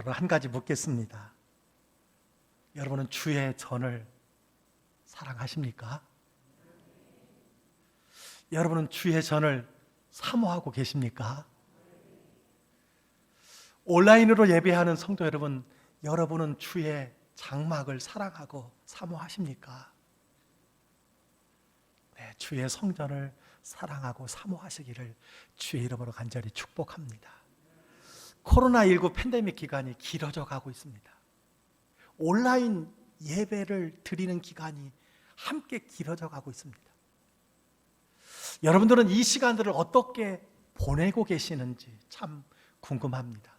여러분, 한 가지 묻겠습니다. 여러분은 주의 전을 사랑하십니까? 여러분은 주의 전을 사모하고 계십니까? 온라인으로 예배하는 성도 여러분, 여러분은 주의 장막을 사랑하고 사모하십니까? 네, 주의 성전을 사랑하고 사모하시기를 주의 이름으로 간절히 축복합니다. 코로나19 팬데믹 기간이 길어져 가고 있습니다. 온라인 예배를 드리는 기간이 함께 길어져 가고 있습니다. 여러분들은 이 시간들을 어떻게 보내고 계시는지 참 궁금합니다.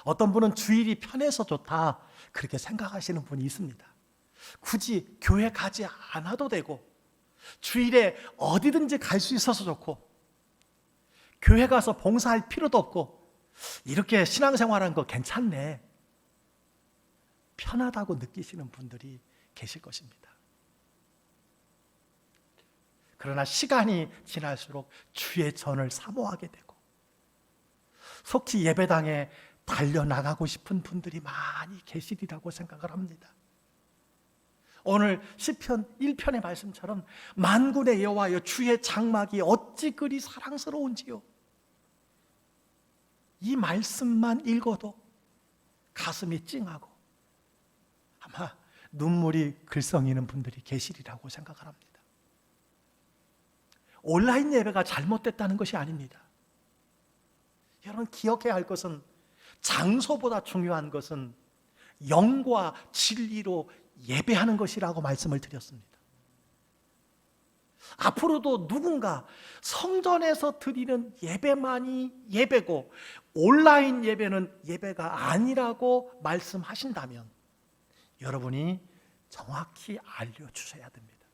어떤 분은 주일이 편해서 좋다 그렇게 생각하시는 분이 있습니다. 굳이 교회 가지 않아도 되고 주일에 어디든지 갈 수 있어서 좋고 교회 가서 봉사할 필요도 없고 이렇게 신앙생활하는 거 괜찮네, 편하다고 느끼시는 분들이 계실 것입니다. 그러나 시간이 지날수록 주의 전을 사모하게 되고 속히 예배당에 달려나가고 싶은 분들이 많이 계시리라고 생각을 합니다. 오늘 시편 1편의 말씀처럼 만군의 여호와여 주의 장막이 어찌 그리 사랑스러운지요. 이 말씀만 읽어도 가슴이 찡하고 아마 눈물이 글썽이는 분들이 계시리라고 생각을 합니다. 온라인 예배가 잘못됐다는 것이 아닙니다. 여러분, 기억해야 할 것은 장소보다 중요한 것은 영과 진리로 예배하는 것이라고 말씀을 드렸습니다. 앞으로도 누군가 성전에서 드리는 예배만이 예배고 온라인 예배는 예배가 아니라고 말씀하신다면 여러분이 정확히 알려주셔야 됩니다.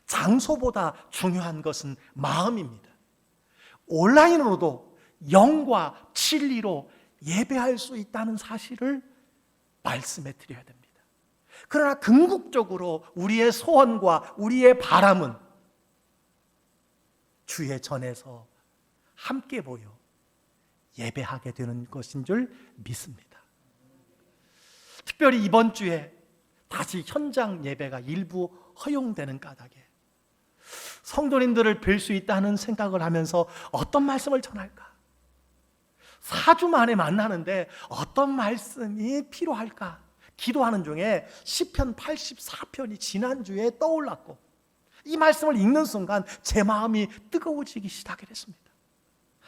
장소보다 중요한 것은 마음입니다. 온라인으로도 영과 진리로 예배할 수 있다는 사실을 말씀해 드려야 됩니다. 그러나 궁극적으로 우리의 소원과 우리의 바람은 주의 전에서 함께 모여 예배하게 되는 것인 줄 믿습니다. 특별히 이번 주에 다시 현장 예배가 일부 허용되는 까닭에 성도님들을 뵐 수 있다는 생각을 하면서 어떤 말씀을 전할까? 4주 만에 만나는데 어떤 말씀이 필요할까? 기도하는 중에 시편 84편이 지난주에 떠올랐고 이 말씀을 읽는 순간 제 마음이 뜨거워지기 시작했습니다.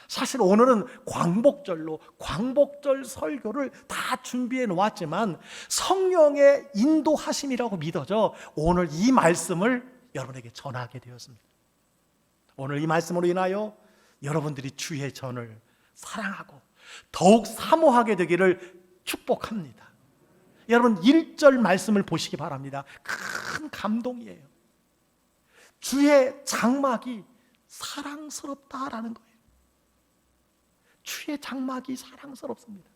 사실 오늘은 광복절로 광복절 설교를 다 준비해 놓았지만 성령의 인도하심이라고 믿어져 오늘 이 말씀을 여러분에게 전하게 되었습니다. 오늘 이 말씀으로 인하여 여러분들이 주의 전을 사랑하고 더욱 사모하게 되기를 축복합니다. 여러분 1절 말씀을 보시기 바랍니다. 큰 감동이에요. 주의 장막이 사랑스럽다라는 거예요. 주의 장막이 사랑스럽습니다.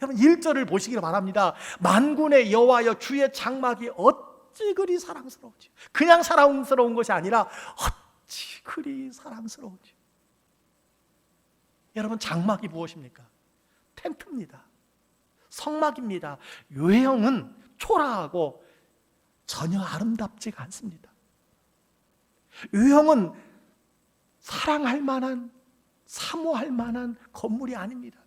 여러분 1절을 보시기 바랍니다. 만군의 여호와여 주의 장막이 어찌 그리 사랑스러운지. 그냥 사랑스러운 것이 아니라 어찌 그리 사랑스러운지. 여러분 장막이 무엇입니까? 텐트입니다. 성막입니다. 외형은 초라하고 전혀 아름답지가 않습니다. 외형은 사랑할 만한, 사모할 만한 건물이 아닙니다.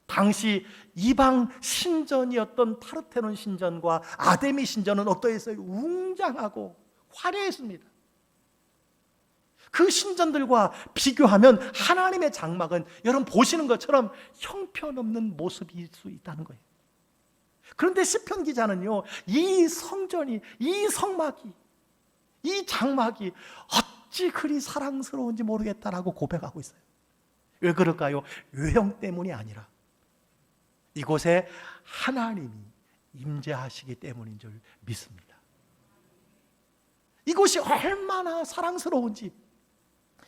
당시 이방 신전이었던 파르테논 신전과 아데미 신전은 어떠했어요? 웅장하고 화려했습니다. 그 신전들과 비교하면 하나님의 장막은 여러분 보시는 것처럼 형편없는 모습일 수 있다는 거예요. 그런데 시편 기자는요, 이 성전이, 이 성막이, 이 장막이 어찌 그리 사랑스러운지 모르겠다라고 고백하고 있어요. 왜 그럴까요? 외형 때문이 아니라 이곳에 하나님이 임재하시기 때문인 줄 믿습니다. 이곳이 얼마나 사랑스러운지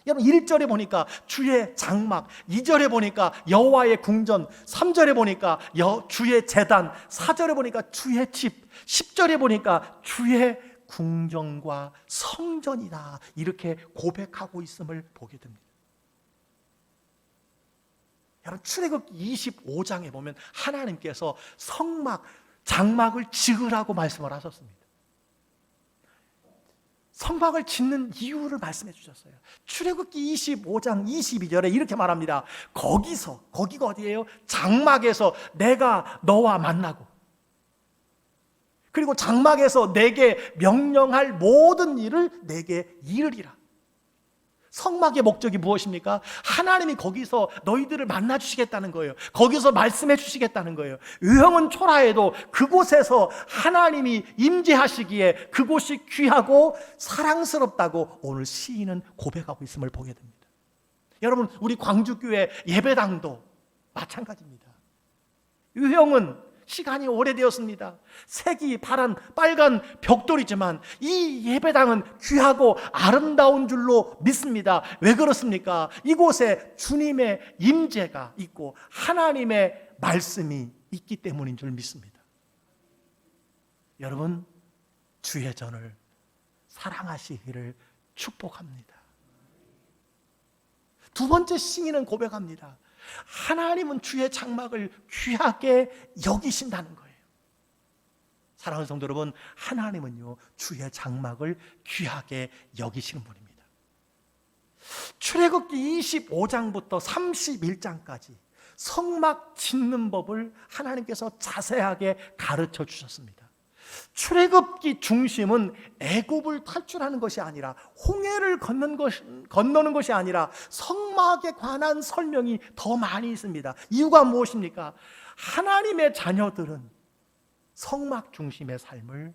여러분 1절에 보니까 주의 장막, 2절에 보니까 여호와의 궁전, 3절에 보니까 주의 제단, 4절에 보니까 주의 집, 10절에 보니까 주의 궁전과 성전이다 이렇게 고백하고 있음을 보게 됩니다. 여러분 출애굽기 25장에 보면 하나님께서 성막, 장막을 지으라고 말씀을 하셨습니다. 성막을 짓는 이유를 말씀해 주셨어요. 출애굽기 25장 22절에 이렇게 말합니다. 거기가 어디예요? 장막에서 내가 너와 만나고, 그리고 장막에서 내게 명령할 모든 일을 내게 이르리라. 성막의 목적이 무엇입니까? 하나님이 거기서 너희들을 만나 주시겠다는 거예요. 거기서 말씀해 주시겠다는 거예요. 유형은 초라해도 그곳에서 하나님이 임재하시기에 그곳이 귀하고 사랑스럽다고 오늘 시인은 고백하고 있음을 보게 됩니다. 여러분, 우리 광주교회 예배당도 마찬가지입니다. 유형은 시간이 오래되었습니다. 색이 파란, 빨간 벽돌이지만 이 예배당은 귀하고 아름다운 줄로 믿습니다. 왜 그렇습니까? 이곳에 주님의 임재가 있고 하나님의 말씀이 있기 때문인 줄 믿습니다. 여러분, 주의 전을 사랑하시기를 축복합니다. 두 번째 시인은 고백합니다. 하나님은 주의 장막을 귀하게 여기신다는 거예요. 사랑하는 성도 여러분, 하나님은요 주의 장막을 귀하게 여기시는 분입니다. 출애굽기 25장부터 31장까지 성막 짓는 법을 하나님께서 자세하게 가르쳐 주셨습니다. 출애굽기 중심은 애굽을 탈출하는 것이 아니라 홍해를 건너는 것이 아니라 성막에 관한 설명이 더 많이 있습니다. 이유가 무엇입니까? 하나님의 자녀들은 성막 중심의 삶을,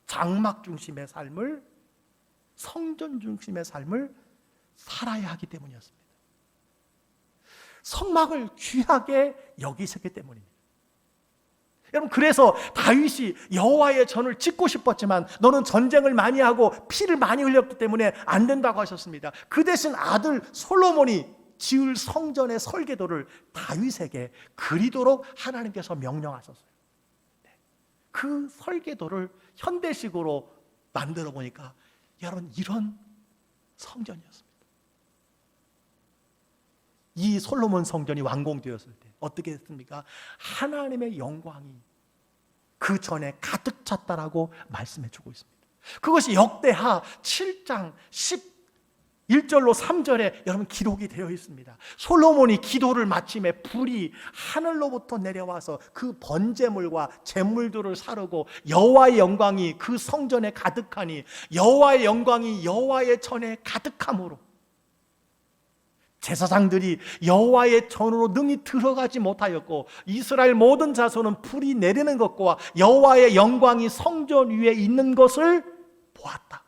장막 중심의 삶을, 성전 중심의 삶을 살아야 하기 때문이었습니다. 성막을 귀하게 여기셨기 때문입니다. 여러분, 그래서 다윗이 여호와의 전을 짓고 싶었지만 너는 전쟁을 많이 하고 피를 많이 흘렸기 때문에 안 된다고 하셨습니다. 그 대신 아들 솔로몬이 지을 성전의 설계도를 다윗에게 그리도록 하나님께서 명령하셨어요. 그 설계도를 현대식으로 만들어 보니까 여러분, 이런 성전이었습니다. 이 솔로몬 성전이 완공되었을 때 어떻게 됐습니까? 하나님의 영광이 그 전에 가득 찼다라고 말씀해 주고 있습니다. 그것이 역대하 7장 11절로 3절에 여러분 기록이 되어 있습니다. 솔로몬이 기도를 마침에 불이 하늘로부터 내려와서 그 번제물과 제물들을 사르고 여호와의 영광이 그 성전에 가득하니 여호와의 영광이 여호와의 전에 가득함으로 제사장들이 여호와의 전으로 능히 들어가지 못하였고 이스라엘 모든 자손은 불이 내리는 것과 여호와의 영광이 성전 위에 있는 것을 보았다.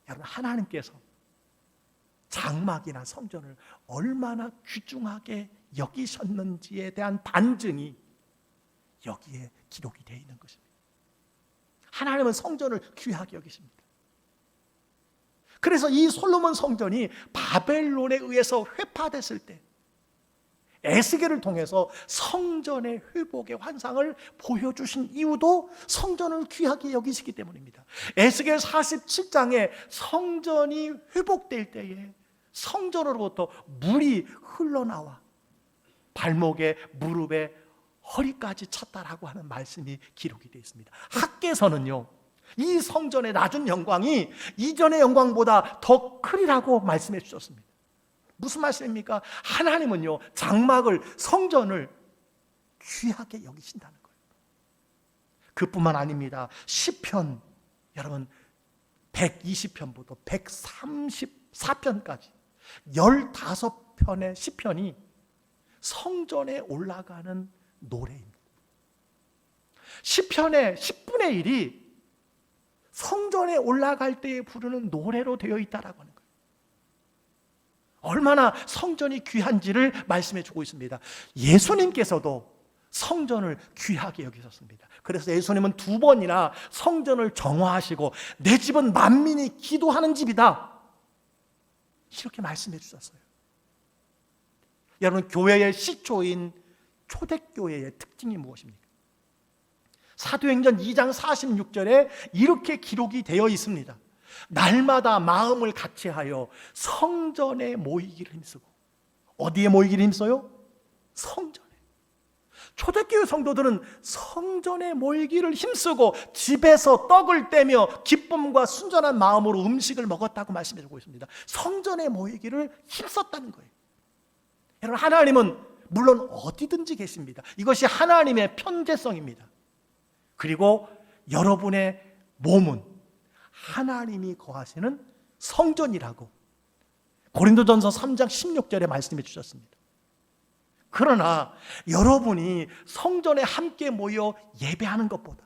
여러분, 하나님께서 장막이나 성전을 얼마나 귀중하게 여기셨는지에 대한 반증이 여기에 기록이 되어 있는 것입니다. 하나님은 성전을 귀하게 여기십니다. 그래서 이 솔로몬 성전이 바벨론에 의해서 회파됐을 때 에스겔을 통해서 성전의 회복의 환상을 보여주신 이유도 성전을 귀하게 여기시기 때문입니다. 에스겔 47장에 성전이 회복될 때에 성전으로부터 물이 흘러나와 발목에, 무릎에, 허리까지 찼다라고 하는 말씀이 기록이 되어 있습니다. 학개서는요, 이 성전의 낮은 영광이 이전의 영광보다 더 크리라고 말씀해 주셨습니다. 무슨 말씀입니까? 하나님은요 장막을, 성전을 귀하게 여기신다는 거예요. 그뿐만 아닙니다. 시편, 여러분 120편부터 134편까지 15편의 시편이 성전에 올라가는 노래입니다. 시편의 10분의 1이 성전에 올라갈 때에 부르는 노래로 되어 있다라고 하는 거예요. 얼마나 성전이 귀한지를 말씀해 주고 있습니다. 예수님께서도 성전을 귀하게 여기셨습니다. 그래서 예수님은 2번이나 성전을 정화하시고 내 집은 만민이 기도하는 집이다, 이렇게 말씀해 주셨어요. 여러분, 교회의 시초인 초대교회의 특징이 무엇입니까? 사도행전 2장 46절에 이렇게 기록이 되어 있습니다. 날마다 마음을 같이하여 성전에 모이기를 힘쓰고 어디에 모이기를 힘써요? 성전에. 초대교회 성도들은 성전에 모이기를 힘쓰고 집에서 떡을 떼며 기쁨과 순전한 마음으로 음식을 먹었다고 말씀해주고 있습니다. 성전에 모이기를 힘썼다는 거예요. 여러분, 하나님은 물론 어디든지 계십니다. 이것이 하나님의 편재성입니다. 그리고 여러분의 몸은 하나님이 거하시는 성전이라고 고린도전서 3장 16절에 말씀해 주셨습니다. 그러나 여러분이 성전에 함께 모여 예배하는 것보다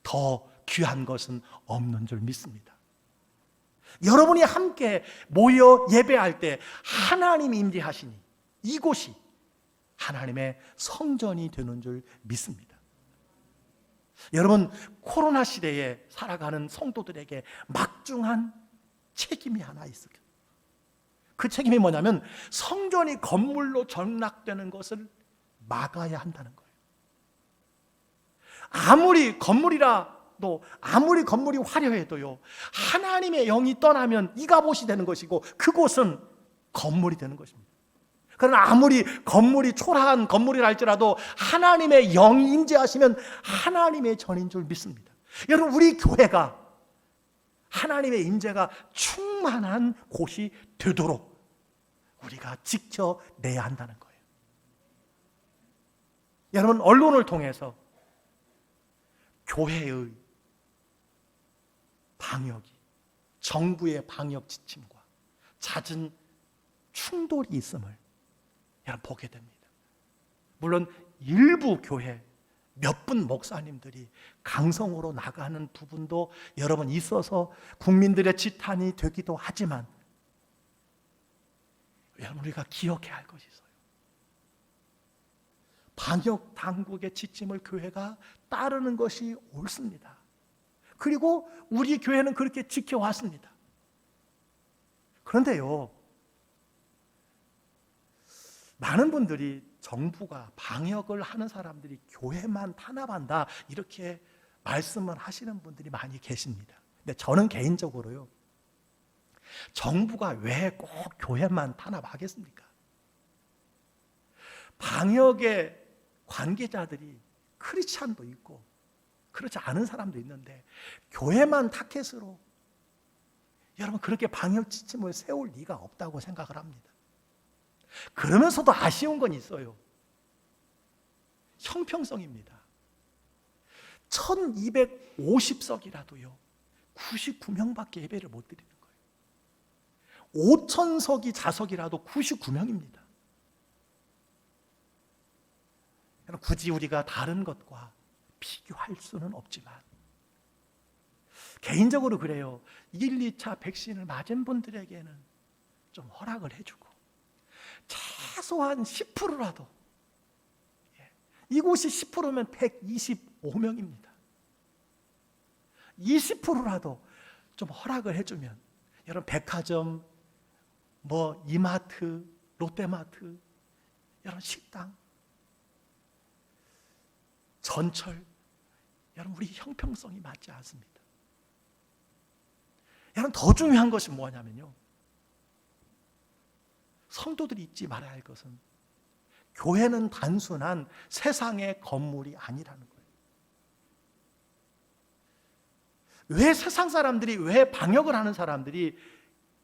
더 귀한 것은 없는 줄 믿습니다. 여러분이 함께 모여 예배할 때 하나님이 임재하시니 이곳이 하나님의 성전이 되는 줄 믿습니다. 여러분, 코로나 시대에 살아가는 성도들에게 막중한 책임이 하나 있어요. 그 책임이 뭐냐면 성전이 건물로 전락되는 것을 막아야 한다는 거예요. 아무리 건물이라도, 아무리 건물이 화려해도요, 하나님의 영이 떠나면 이가봇이 되는 것이고 그곳은 건물이 되는 것입니다. 그러나 아무리 건물이 초라한 건물이라 할지라도 하나님의 영이 임재하시면 하나님의 전인 줄 믿습니다. 여러분, 우리 교회가 하나님의 임재가 충만한 곳이 되도록 우리가 지켜내야 한다는 거예요. 여러분, 언론을 통해서 교회의 방역이, 정부의 방역 지침과 잦은 충돌이 있음을 여러분 보게 됩니다. 물론 일부 교회 몇 분 목사님들이 강성으로 나가는 부분도 여러분 있어서 국민들의 지탄이 되기도 하지만 여러분, 우리가 기억해야 할 것이 있어요. 방역 당국의 지침을 교회가 따르는 것이 옳습니다. 그리고 우리 교회는 그렇게 지켜왔습니다. 그런데요, 많은 분들이 정부가 방역을 하는 사람들이 교회만 탄압한다 이렇게 말씀을 하시는 분들이 많이 계십니다. 근데 저는 개인적으로요, 정부가 왜 꼭 교회만 탄압하겠습니까? 방역의 관계자들이 크리스찬도 있고 그렇지 않은 사람도 있는데 교회만 타켓으로 여러분 그렇게 방역 지침을 세울 리가 없다고 생각을 합니다. 그러면서도 아쉬운 건 있어요. 형평성입니다. 1250석이라도요 99명밖에 예배를 못 드리는 거예요. 5000석이 자석이라도 99명입니다. 굳이 우리가 다른 것과 비교할 수는 없지만 개인적으로 그래요. 1, 2차 백신을 맞은 분들에게는 좀 허락을 해주고 최소한 10%라도, 이곳이 10%면 125명입니다. 20%라도 좀 허락을 해주면 여러분 백화점, 이마트, 롯데마트, 여러분 식당, 전철, 여러분 우리 형평성이 맞지 않습니다. 여러분 더 중요한 것이 뭐냐면요, 성도들이 잊지 말아야 할 것은 교회는 단순한 세상의 건물이 아니라는 거예요. 왜 세상 사람들이, 왜 방역을 하는 사람들이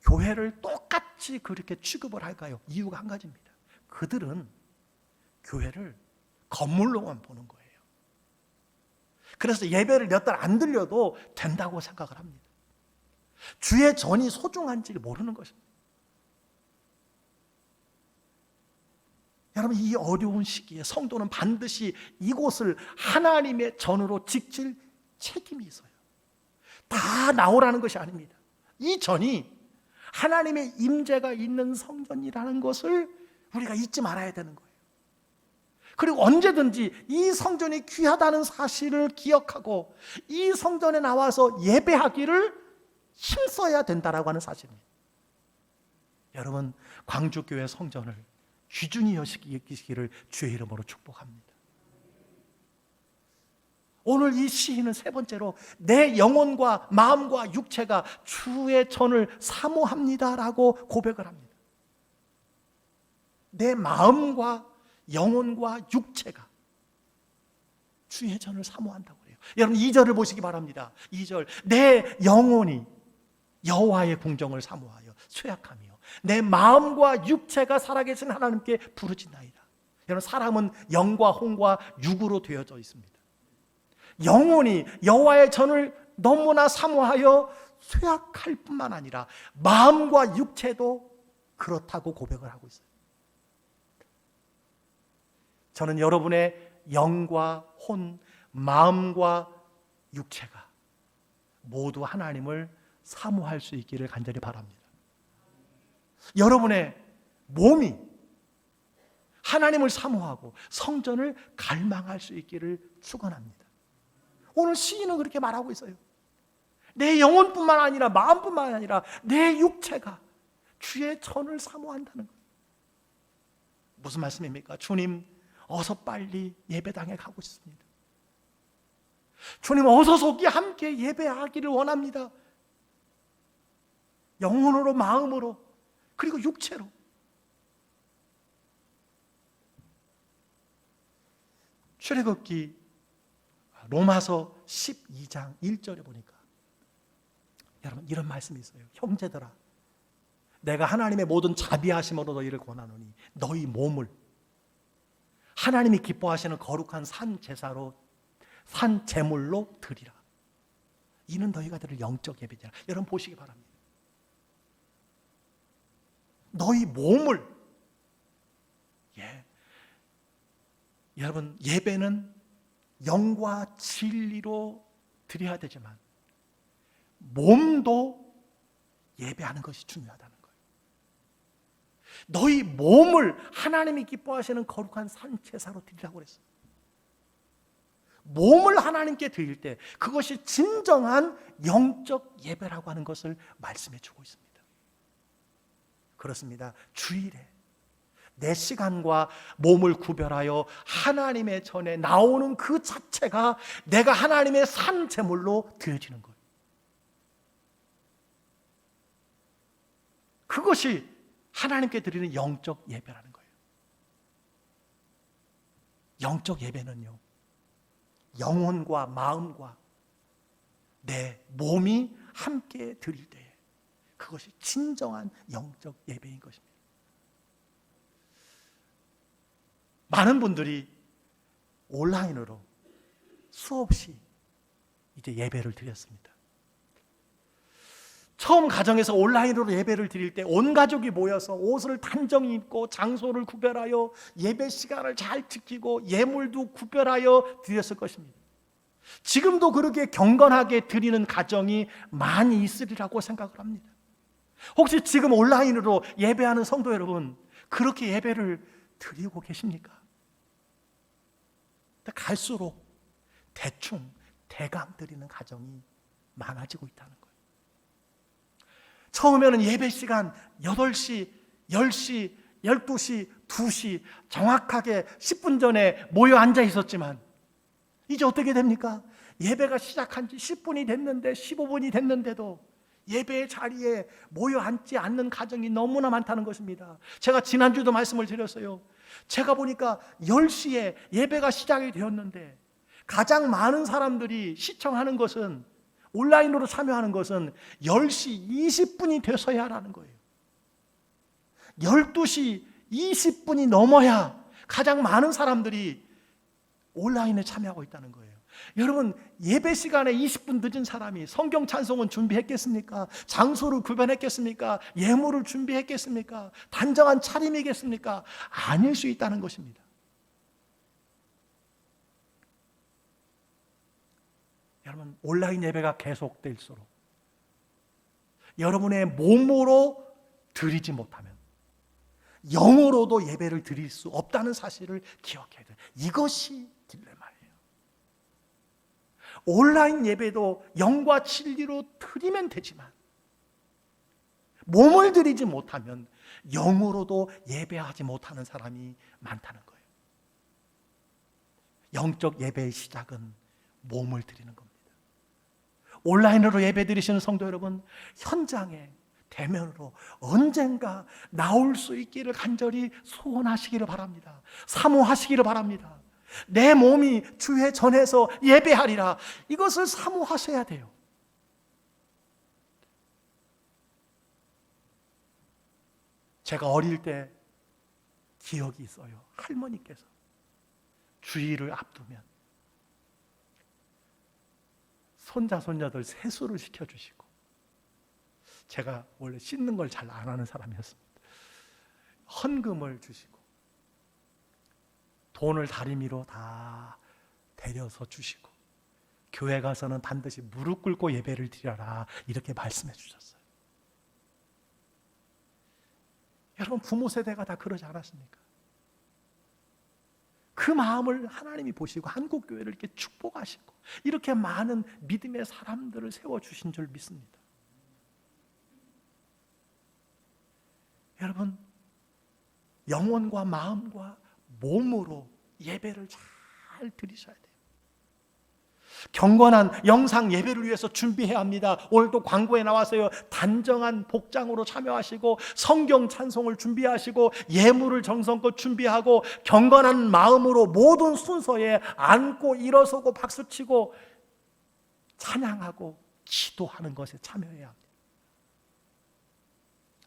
교회를 똑같이 그렇게 취급을 할까요? 이유가 한 가지입니다. 그들은 교회를 건물로만 보는 거예요. 그래서 예배를 몇 달 안 들려도 된다고 생각을 합니다. 주의 전이 소중한지를 모르는 것입니다. 여러분, 이 어려운 시기에 성도는 반드시 이곳을 하나님의 전으로 지킬 책임이 있어요. 다 나오라는 것이 아닙니다. 이 전이 하나님의 임재가 있는 성전이라는 것을 우리가 잊지 말아야 되는 거예요. 그리고 언제든지 이 성전이 귀하다는 사실을 기억하고 이 성전에 나와서 예배하기를 힘써야 된다라고 하는 사실입니다. 여러분, 광주교회 성전을 귀중히 여기시기를 주의 이름으로 축복합니다. 오늘 이 시인은 세 번째로 내 영혼과 마음과 육체가 주의 전을 사모합니다라고 고백을 합니다. 내 마음과 영혼과 육체가 주의 전을 사모한다고 그래요. 여러분 2절을 보시기 바랍니다. 2절, 내 영혼이 여호와의 궁정을 사모하여 쇠약하며 내 마음과 육체가 살아계신 하나님께 부르짖나이다. 여러분 사람은 영과 혼과 육으로 되어져 있습니다. 영혼이 여호와의 전을 너무나 사모하여 쇠약할 뿐만 아니라 마음과 육체도 그렇다고 고백을 하고 있어요. 저는 여러분의 영과 혼, 마음과 육체가 모두 하나님을 사모할 수 있기를 간절히 바랍니다. 여러분의 몸이 하나님을 사모하고 성전을 갈망할 수 있기를 축원합니다. 오늘 시인은 그렇게 말하고 있어요. 내 영혼뿐만 아니라 마음뿐만 아니라 내 육체가 주의 전을 사모한다는 거예요. 무슨 말씀입니까? 주님 어서 빨리 예배당에 가고 싶습니다. 주님 어서 속히 함께 예배하기를 원합니다. 영혼으로 마음으로 그리고 육체로. 출애굽기 로마서 12장 1절에 보니까 여러분 이런 말씀이 있어요. 형제들아 내가 하나님의 모든 자비하심으로 너희를 권하노니 너희 몸을 하나님이 기뻐하시는 거룩한 산 제사로 산 제물로 드리라. 이는 너희가 드릴 영적 예배니라. 여러분 보시기 바랍니다. 너희 몸을 여러분 예배는 영과 진리로 드려야 되지만 몸도 예배하는 것이 중요하다는 거예요. 너희 몸을 하나님이 기뻐하시는 거룩한 산 제사로 드리라고 그랬어요. 몸을 하나님께 드릴 때 그것이 진정한 영적 예배라고 하는 것을 말씀해 주고 있습니다. 그렇습니다. 주일에 내 시간과 몸을 구별하여 하나님의 전에 나오는 그 자체가 내가 하나님의 산 제물로 드려지는 거예요. 그것이 하나님께 드리는 영적 예배라는 거예요. 영적 예배는요, 영혼과 마음과 내 몸이 함께 드릴 때에 그것이 진정한 영적 예배인 것입니다. 많은 분들이 온라인으로 수없이 이제 예배를 드렸습니다. 처음 가정에서 온라인으로 예배를 드릴 때 온 가족이 모여서 옷을 단정히 입고 장소를 구별하여 예배 시간을 잘 지키고 예물도 구별하여 드렸을 것입니다. 지금도 그렇게 경건하게 드리는 가정이 많이 있으리라고 생각을 합니다. 혹시 지금 온라인으로 예배하는 성도 여러분, 그렇게 예배를 드리고 계십니까? 갈수록 대충 대강 드리는 가정이 많아지고 있다는 거예요. 처음에는 예배 시간 8시, 10시, 12시, 2시 정확하게 10분 전에 모여 앉아 있었지만 이제 어떻게 됩니까? 예배가 시작한 지 10분이 됐는데 15분이 됐는데도 예배의 자리에 모여 앉지 않는 가정이 너무나 많다는 것입니다. 제가 지난주도 말씀을 드렸어요. 제가 보니까 10시에 예배가 시작이 되었는데 가장 많은 사람들이 시청하는 것은, 온라인으로 참여하는 것은 10시 20분이 돼서야 하라는 거예요. 12시 20분이 넘어야 가장 많은 사람들이 온라인에 참여하고 있다는 거예요. 여러분, 예배 시간에 20분 늦은 사람이 성경 찬송은 준비했겠습니까? 장소를 구별했겠습니까? 예물을 준비했겠습니까? 단정한 차림이겠습니까? 아닐 수 있다는 것입니다. 여러분, 온라인 예배가 계속될수록 여러분의 몸으로 드리지 못하면 영으로도 예배를 드릴 수 없다는 사실을 기억해야 돼요. 이것이 딜레마예요. 온라인 예배도 영과 진리로 드리면 되지만 몸을 드리지 못하면 영으로도 예배하지 못하는 사람이 많다는 거예요. 영적 예배의 시작은 몸을 드리는 겁니다. 온라인으로 예배 드리시는 성도 여러분, 현장에 대면으로 언젠가 나올 수 있기를 간절히 소원하시기를 바랍니다. 사모하시기를 바랍니다. 내 몸이 주의 전에서 예배하리라. 이것을 사모하셔야 돼요. 제가 어릴 때 기억이 있어요. 할머니께서 주일을 앞두면 손자 손녀들 세수를 시켜주시고, 제가 원래 씻는 걸 잘 안 하는 사람이었습니다. 헌금을 주시고 돈을 다리미로 다 데려서 주시고, 교회 가서는 반드시 무릎 꿇고 예배를 드려라, 이렇게 말씀해 주셨어요. 여러분, 부모 세대가 다 그러지 않았습니까? 그 마음을 하나님이 보시고 한국교회를 이렇게 축복하시고 이렇게 많은 믿음의 사람들을 세워주신 줄 믿습니다. 여러분, 영혼과 마음과 몸으로 예배를 잘 드리셔야 돼요. 경건한 영상 예배를 위해서 준비해야 합니다. 오늘도 광고에 나왔어요. 단정한 복장으로 참여하시고 성경 찬송을 준비하시고 예물을 정성껏 준비하고 경건한 마음으로 모든 순서에 앉고 일어서고 박수치고 찬양하고 기도하는 것에 참여해야 합니다.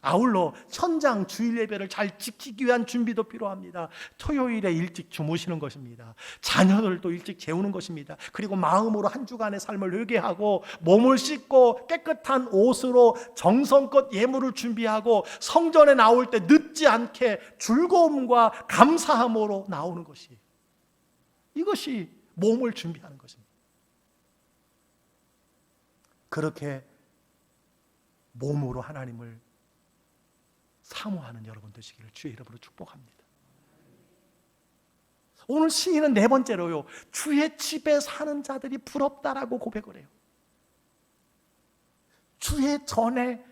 아울러 현장 주일 예배를 잘 지키기 위한 준비도 필요합니다. 토요일에 일찍 주무시는 것입니다. 자녀들도 일찍 재우는 것입니다. 그리고 마음으로 한 주간의 삶을 회개하고 몸을 씻고 깨끗한 옷으로 정성껏 예물을 준비하고 성전에 나올 때 늦지 않게 즐거움과 감사함으로 나오는 것이, 이것이 몸을 준비하는 것입니다. 그렇게 몸으로 하나님을 사모하는 여러분 되시기를 주의 이름으로 축복합니다. 오늘 시인은 네 번째로요, 주의 집에 사는 자들이 부럽다라고 고백을 해요. 주의 전에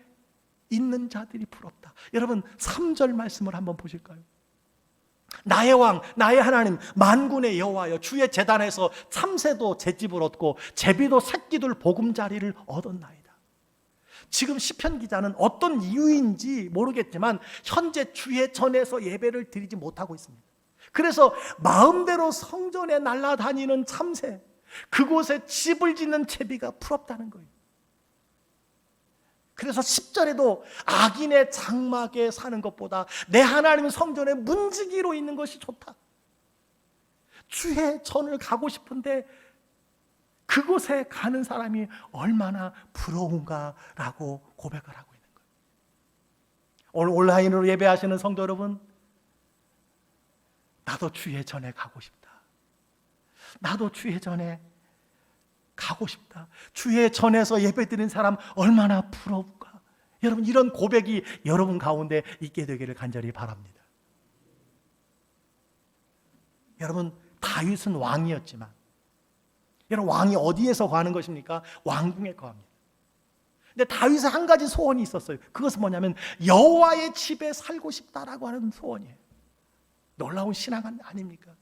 있는 자들이 부럽다. 여러분, 3절 말씀을 한번 보실까요? 나의 왕, 나의 하나님, 만군의 여호와여, 주의 제단에서 참새도 제집을 얻고 제비도 새끼들 보금자리를 얻었나이다. 지금 시편 기자는 어떤 이유인지 모르겠지만 현재 주의 전에서 예배를 드리지 못하고 있습니다. 그래서 마음대로 성전에 날아다니는 참새, 그곳에 집을 짓는 제비가 부럽다는 거예요. 그래서 10절에도 악인의 장막에 사는 것보다 내 하나님 성전에 문지기로 있는 것이 좋다. 주의 전을 가고 싶은데 그곳에 가는 사람이 얼마나 부러운가라고 고백을 하고 있는 거예요. 오늘 온라인으로 예배하시는 성도 여러분, 나도 주의 전에 가고 싶다. 나도 주의 전에 가고 싶다. 주의 전에서 예배드린 사람 얼마나 부러울까. 여러분, 이런 고백이 여러분 가운데 있게 되기를 간절히 바랍니다. 여러분, 다윗은 왕이었지만, 여러분, 왕이 어디에서 거하는 것입니까? 왕궁에 거합니다. 근데 다윗은 한 가지 소원이 있었어요. 그것은 뭐냐면 여호와의 집에 살고 싶다라고 하는 소원이에요. 놀라운 신앙 아닙니까?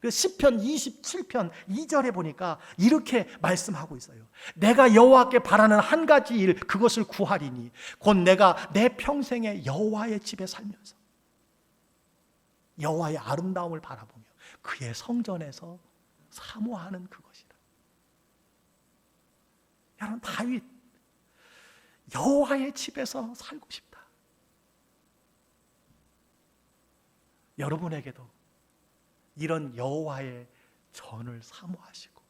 그래서 시편 27편 2절에 보니까 이렇게 말씀하고 있어요. 내가 여호와께 바라는 한 가지 일, 그것을 구하리니 곧 내가 내 평생에 여호와의 집에 살면서 여호와의 아름다움을 바라보며 그의 성전에서 사모하는 그것이라. 여러분, 다윗 여호와의 집에서 살고 싶다. 여러분에게도 이런 여호와의 전을 사모하시고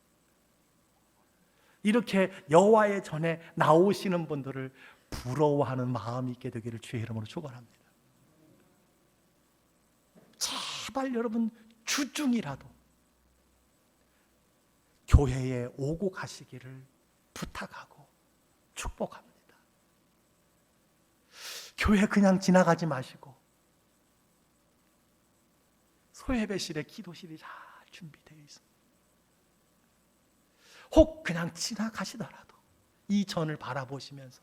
이렇게 여호와의 전에 나오시는 분들을 부러워하는 마음이 있게 되기를 주의 이름으로 축원합니다. 제발 여러분, 주중이라도 교회에 오고 가시기를 부탁하고 축복합니다. 교회 그냥 지나가지 마시고 소예배실에 기도실이 잘 준비되어 있습니다. 혹 그냥 지나가시더라도 이 전을 바라보시면서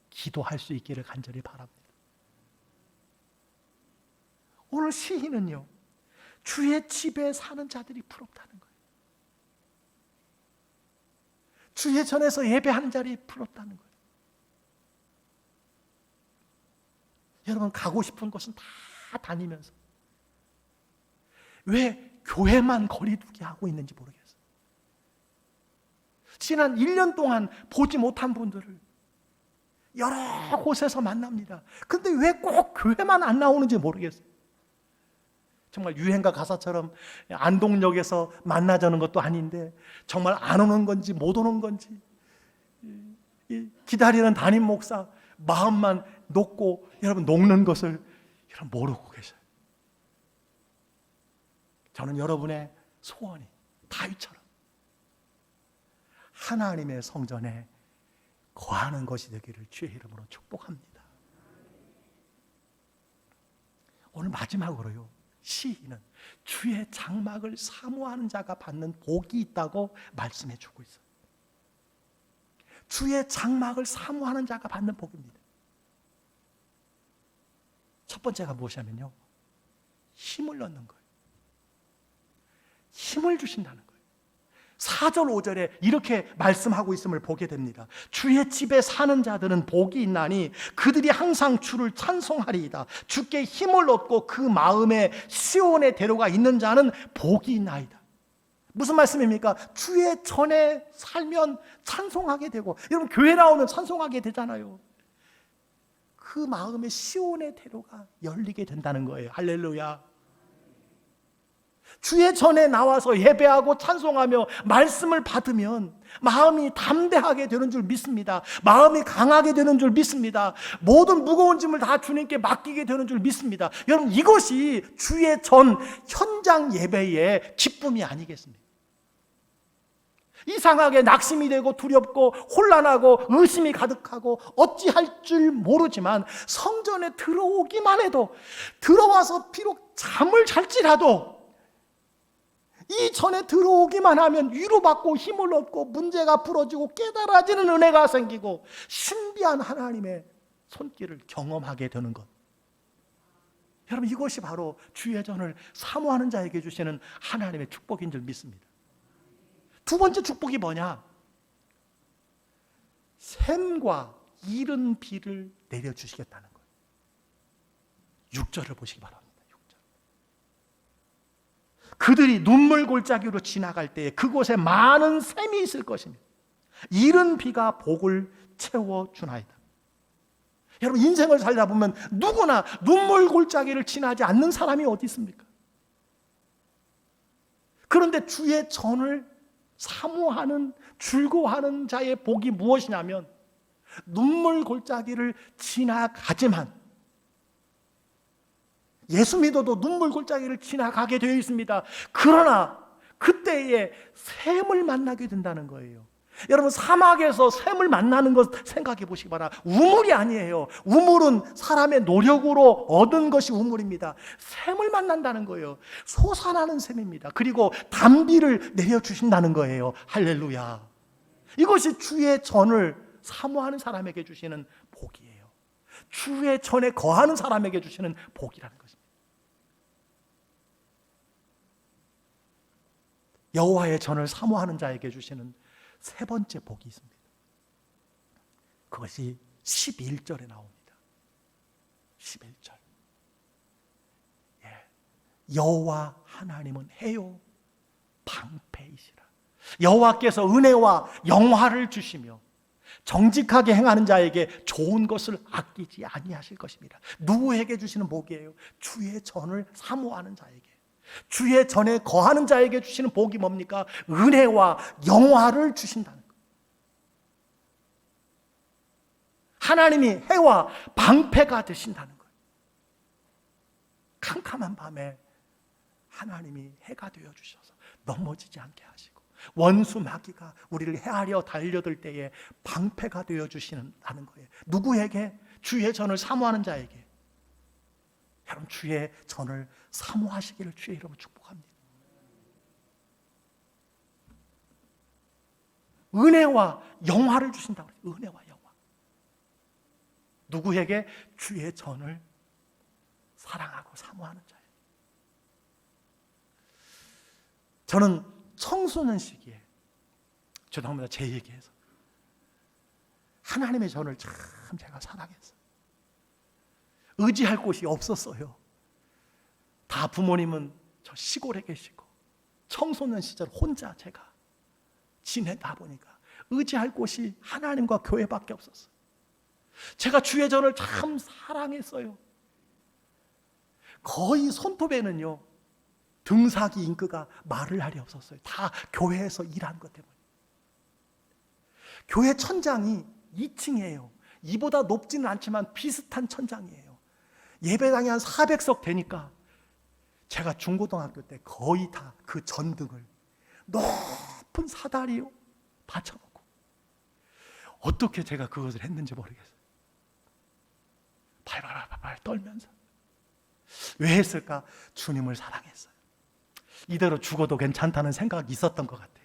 기도할 수 있기를 간절히 바랍니다. 오늘 시인은요, 주의 집에 사는 자들이 부럽다는 거예요. 주의 전에서 예배하는 자리 부럽다는 거예요. 여러분 가고 싶은 곳은 다 다니면서 왜 교회만 거리두기 하고 있는지 모르겠어요. 지난 1년 동안 보지 못한 분들을 여러 곳에서 만납니다. 근데 왜 꼭 교회만 안 나오는지 모르겠어요. 정말 유행가 가사처럼 안동역에서 만나자는 것도 아닌데 정말 안 오는 건지 못 오는 건지 기다리는 담임 목사 마음만 녹고 여러분 녹는 것을 여러분 모르고 계셔요. 저는 여러분의 소원이 다윗처럼 하나님의 성전에 거하는 것이 되기를 주의 이름으로 축복합니다. 오늘 마지막으로요, 시인은 주의 장막을 사모하는 자가 받는 복이 있다고 말씀해 주고 있어요. 주의 장막을 사모하는 자가 받는 복입니다. 첫 번째가 무엇이냐면요, 힘을 넣는 거예요. 힘을 주신다는 거예요. 4절 5절에 이렇게 말씀하고 있음을 보게 됩니다. 주의 집에 사는 자들은 복이 있나니 그들이 항상 주를 찬송하리이다. 주께 힘을 얻고 그 마음에 시온의 대로가 있는 자는 복이 있나이다. 무슨 말씀입니까? 주의 전에 살면 찬송하게 되고, 여러분 교회 나오면 찬송하게 되잖아요. 그 마음에 시온의 대로가 열리게 된다는 거예요. 할렐루야. 주의 전에 나와서 예배하고 찬송하며 말씀을 받으면 마음이 담대하게 되는 줄 믿습니다. 마음이 강하게 되는 줄 믿습니다. 모든 무거운 짐을 다 주님께 맡기게 되는 줄 믿습니다. 여러분 이것이 주의 전 현장 예배의 기쁨이 아니겠습니까? 이상하게 낙심이 되고 두렵고 혼란하고 의심이 가득하고 어찌할 줄 모르지만 성전에 들어오기만 해도, 들어와서 비록 잠을 잘지라도 이 전에 들어오기만 하면 위로받고 힘을 얻고 문제가 풀어지고 깨달아지는 은혜가 생기고 신비한 하나님의 손길을 경험하게 되는 것. 여러분 이것이 바로 주의 전을 사모하는 자에게 주시는 하나님의 축복인 줄 믿습니다. 두 번째 축복이 뭐냐? 샘과 이른 비를 내려주시겠다는 거예요. 6절을 보시기 바랍니다. 6절. 그들이 눈물 골짜기로 지나갈 때에 그곳에 많은 샘이 있을 것입니다. 이른 비가 복을 채워주나이다. 여러분 인생을 살다 보면 누구나 눈물 골짜기를 지나지 않는 사람이 어디 있습니까? 그런데 주의 전을 사모하는, 즐거워하는 자의 복이 무엇이냐면 눈물 골짜기를 지나가지만, 예수 믿어도 눈물 골짜기를 지나가게 되어 있습니다. 그러나 그때에 샘을 만나게 된다는 거예요. 여러분 사막에서 샘을 만나는 것 생각해 보시기 바랍니다. 우물이 아니에요. 우물은 사람의 노력으로 얻은 것이 우물입니다. 샘을 만난다는 거예요. 솟아나는 샘입니다. 그리고 단비를 내려주신다는 거예요. 할렐루야. 이것이 주의 전을 사모하는 사람에게 주시는 복이에요. 주의 전에 거하는 사람에게 주시는 복이라는 것입니다. 여호와의 전을 사모하는 자에게 주시는 세 번째 복이 있습니다. 그것이 11절에 나옵니다. 11절. 여호와 하나님은 해요 방패이시라. 여호와께서 은혜와 영화를 주시며 정직하게 행하는 자에게 좋은 것을 아끼지 아니하실 것입니다. 누구에게 주시는 복이에요? 주의 전을 사모하는 자에게, 주의 전에 거하는 자에게 주시는 복이 뭡니까? 은혜와 영화를 주신다는 거예요. 하나님이 해와 방패가 되신다는 거예요. 캄캄한 밤에 하나님이 해가 되어주셔서 넘어지지 않게 하시고, 원수 마귀가 우리를 헤아려 달려들 때에 방패가 되어주시는 거예요. 누구에게? 주의 전을 사모하는 자에게. 여러분 주의 전을 사모하시기를 주의 이름으로 축복합니다. 은혜와 영화를 주신다고 해요. 은혜와 영화. 누구에게? 주의 전을 사랑하고 사모하는 자예요. 저는 청소년 시기에, 죄송합니다 제 얘기해서, 하나님의 전을 참 제가 사랑했어요. 의지할 곳이 없었어요. 다 부모님은 저 시골에 계시고 청소년 시절 혼자 제가 지내다 보니까 의지할 곳이 하나님과 교회밖에 없었어요. 제가 주의전을 참 사랑했어요. 거의 손톱에는요 등사기 잉크가 말을 할 리 없었어요. 다 교회에서 일한 것 때문에. 교회 천장이 2층이에요. 이보다 높지는 않지만 비슷한 천장이에요. 예배당이 한 400석 되니까 제가 중고등학교 때 거의 다 그 전등을 높은 사다리요 받쳐놓고 어떻게 제가 그것을 했는지 모르겠어요. 발발발발 떨면서. 왜 했을까? 주님을 사랑했어요. 이대로 죽어도 괜찮다는 생각이 있었던 것 같아요.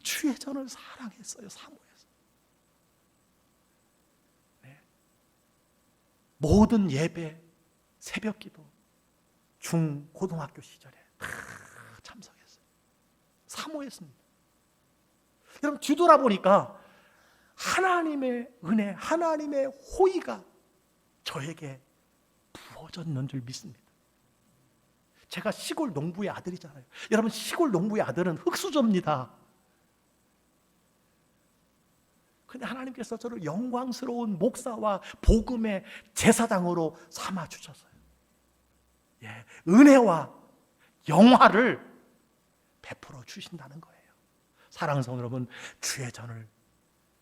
주의 전을 사랑했어요. 사모해서. 네. 모든 예배, 새벽기도 중, 고등학교 시절에 다 참석했어요. 사모했습니다. 여러분 뒤돌아보니까 하나님의 은혜, 하나님의 호의가 저에게 부어졌는 줄 믿습니다. 제가 시골 농부의 아들이잖아요. 여러분 시골 농부의 아들은 흙수저입니다. 근데 하나님께서 저를 영광스러운 목사와 복음의 제사장으로 삼아 주셨어요. 예, 은혜와 영화를 베풀어 주신다는 거예요. 사랑하는 성도 여러분, 주의 전을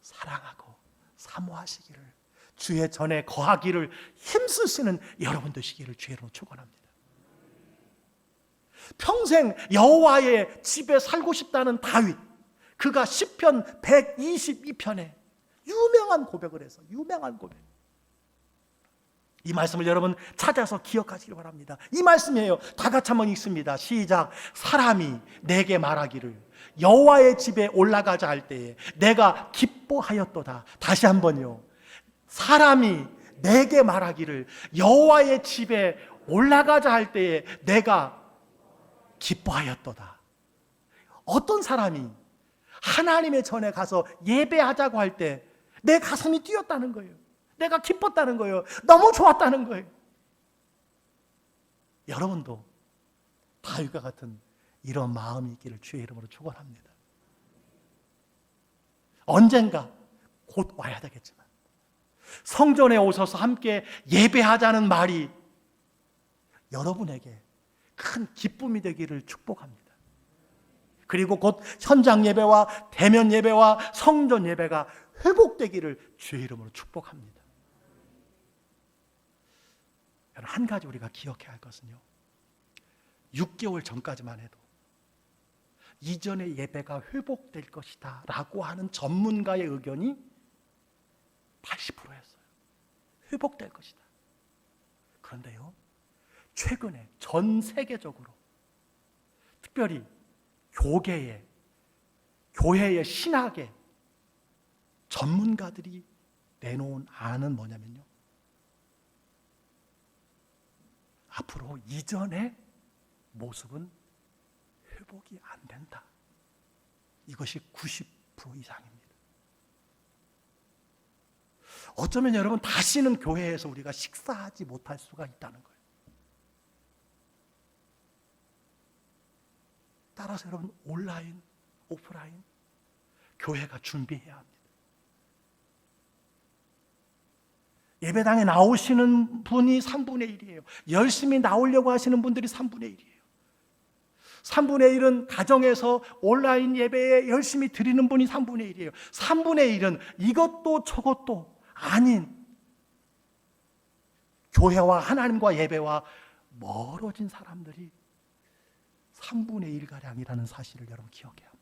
사랑하고 사모하시기를, 주의 전에 거하기를 힘쓰시는 여러분 되시기를 주의로 축원합니다. 평생 여호와의 집에 살고 싶다는 다윗, 그가 시편 122편에 유명한 고백을 해서 유명한 고백. 이 말씀을 여러분 찾아서 기억하시기 바랍니다. 이 말씀이에요. 다 같이 한번 읽습니다. 시작. 사람이 내게 말하기를 여호와의 집에 올라가자 할 때에 내가 기뻐하였도다. 다시 한번요. 사람이 내게 말하기를 여호와의 집에 올라가자 할 때에 내가 기뻐하였도다. 어떤 사람이 하나님의 전에 가서 예배하자고 할 때 내 가슴이 뛰었다는 거예요. 내가 기뻤다는 거예요. 너무 좋았다는 거예요. 여러분도 다윗과 같은 이런 마음이 있기를 주의 이름으로 축원합니다. 언젠가 곧 와야 되겠지만 성전에 오셔서 함께 예배하자는 말이 여러분에게 큰 기쁨이 되기를 축복합니다. 그리고 곧 현장 예배와 대면 예배와 성전 예배가 회복되기를 주의 이름으로 축복합니다. 한 가지 우리가 기억해야 할 것은요, 6개월 전까지만 해도 이전의 예배가 회복될 것이다 라고 하는 전문가의 의견이 80%였어요. 회복될 것이다. 그런데요, 최근에 전 세계적으로 특별히 교회의 신학의 전문가들이 내놓은 안은 뭐냐면요, 앞으로 이전의 모습은 회복이 안 된다. 이것이 90% 이상입니다. 어쩌면 여러분 다시는 교회에서 우리가 식사하지 못할 수가 있다는 거예요. 따라서 여러분 온라인, 오프라인 교회가 준비해야 합니다. 예배당에 나오시는 분이 3분의 1이에요. 열심히 나오려고 하시는 분들이 3분의 1이에요. 3분의 1은 가정에서 온라인 예배에 열심히 드리는 분이 3분의 1이에요. 3분의 1은 이것도 저것도 아닌 교회와 하나님과 예배와 멀어진 사람들이 3분의 1가량이라는 사실을 여러분 기억해야 합니다.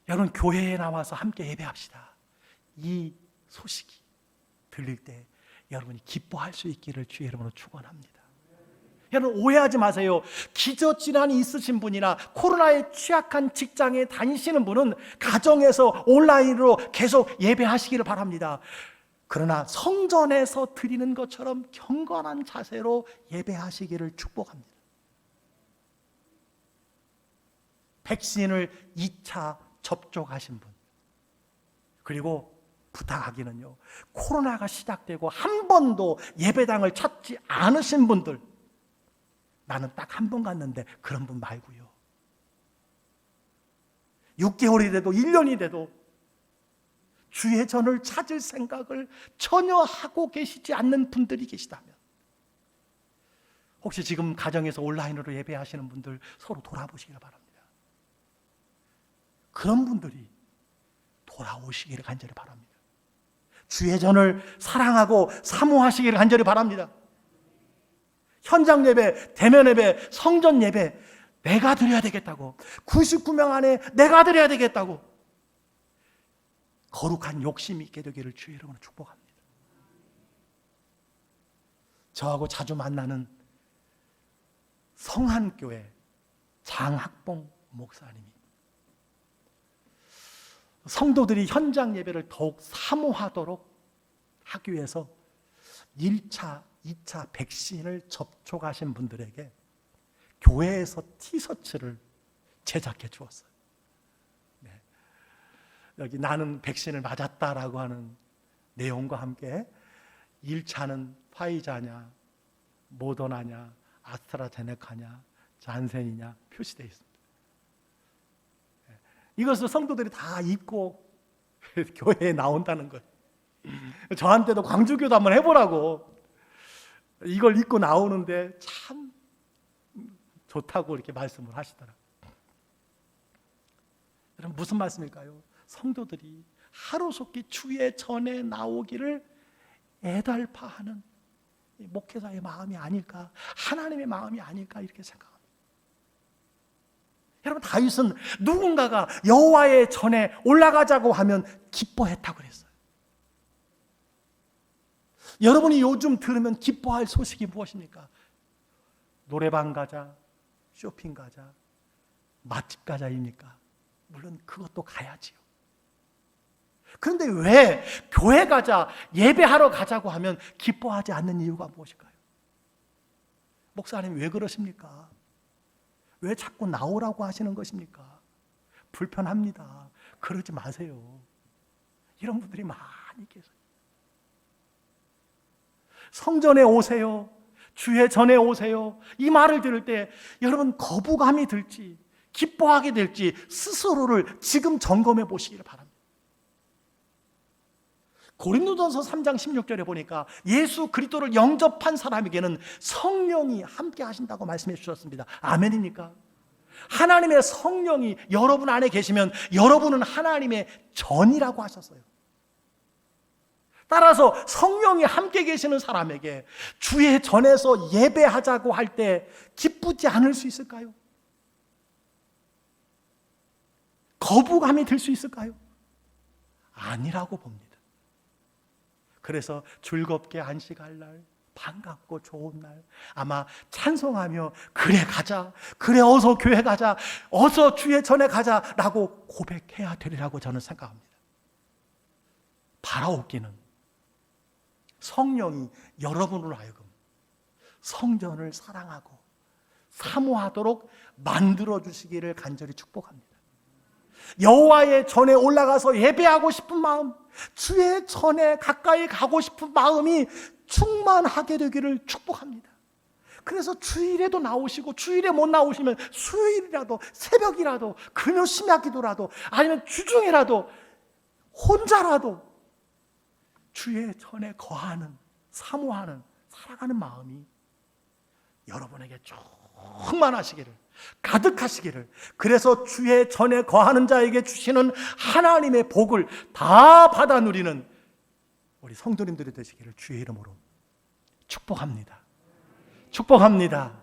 여러분 교회에 나와서 함께 예배합시다. 이 소식이 들릴 때 여러분이 기뻐할 수 있기를 주의 이름으로 축원합니다. 여러분 오해하지 마세요. 기저질환이 있으신 분이나 코로나에 취약한 직장에 다니시는 분은 가정에서 온라인으로 계속 예배하시기를 바랍니다. 그러나 성전에서 드리는 것처럼 경건한 자세로 예배하시기를 축복합니다. 백신을 2차 접종하신 분, 그리고 부탁하기는요, 코로나가 시작되고 한 번도 예배당을 찾지 않으신 분들, 나는 딱 한 번 갔는데 그런 분 말고요, 6개월이 돼도 1년이 돼도 주의 전을 찾을 생각을 전혀 하고 계시지 않는 분들이 계시다면, 혹시 지금 가정에서 온라인으로 예배하시는 분들 서로 돌아보시기를 바랍니다. 그런 분들이 돌아오시기를 간절히 바랍니다. 주의 전을 사랑하고 사모하시기를 간절히 바랍니다. 현장 예배, 대면 예배, 성전 예배 내가 드려야 되겠다고, 99명 안에 내가 드려야 되겠다고 거룩한 욕심이 있게 되기를 주의 이름으로 축복합니다. 저하고 자주 만나는 성한교회 장학봉 목사님이 성도들이 현장 예배를 더욱 사모하도록 하기 위해서 1차, 2차 백신을 접촉하신 분들에게 교회에서 티셔츠를 제작해 주었어요. 네. 여기 나는 백신을 맞았다라고 하는 내용과 함께 1차는 화이자냐, 모더나냐, 아스트라제네카냐, 잔센이냐 표시되어 있습니다. 이것을 성도들이 다 입고 교회에 나온다는 거예요. 저한테도 광주교도 한번 해보라고 이걸 입고 나오는데 참 좋다고 이렇게 말씀을 하시더라고요. 여러분, 무슨 말씀일까요? 성도들이 하루속히 주의 전에 나오기를 애달파하는 목회자의 마음이 아닐까, 하나님의 마음이 아닐까 이렇게 생각합니다. 여러분, 다윗은 누군가가 여호와의 전에 올라가자고 하면 기뻐했다고 그랬어요. 여러분이 요즘 들으면 기뻐할 소식이 무엇입니까? 노래방 가자, 쇼핑 가자, 맛집 가자입니까? 물론 그것도 가야지요. 그런데 왜 교회 가자, 예배하러 가자고 하면 기뻐하지 않는 이유가 무엇일까요? 목사님 왜 그러십니까? 왜 자꾸 나오라고 하시는 것입니까? 불편합니다. 그러지 마세요. 이런 분들이 많이 계세요. 성전에 오세요, 주의 전에 오세요, 이 말을 들을 때 여러분 거부감이 들지 기뻐하게 될지 스스로를 지금 점검해 보시기를 바랍니다. 고린도전서 3장 16절에 보니까 예수 그리스도를 영접한 사람에게는 성령이 함께 하신다고 말씀해 주셨습니다. 아멘입니까? 하나님의 성령이 여러분 안에 계시면 여러분은 하나님의 전이라고 하셨어요. 따라서 성령이 함께 계시는 사람에게 주의 전에서 예배하자고 할 때 기쁘지 않을 수 있을까요? 거부감이 들 수 있을까요? 아니라고 봅니다. 그래서 즐겁게 안식할 날, 반갑고 좋은 날, 아마 찬송하며 그래 가자, 그래 어서 교회 가자, 어서 주의 전에 가자라고 고백해야 되리라고 저는 생각합니다. 바라옵기는 성령이 여러분으로 하여금 성전을 사랑하고 사모하도록 만들어 주시기를 간절히 축복합니다. 여호와의 전에 올라가서 예배하고 싶은 마음, 주의 전에 가까이 가고 싶은 마음이 충만하게 되기를 축복합니다. 그래서 주일에도 나오시고, 주일에 못 나오시면 수요일이라도 새벽이라도 금요 심야 기도라도 아니면 주중이라도 혼자라도 주의 전에 거하는, 사모하는, 살아가는 마음이 여러분에게 충만하시기를, 가득하시기를, 그래서 주의 전에 거하는 자에게 주시는 하나님의 복을 다 받아 누리는 우리 성도님들이 되시기를 주의 이름으로 축복합니다. 축복합니다.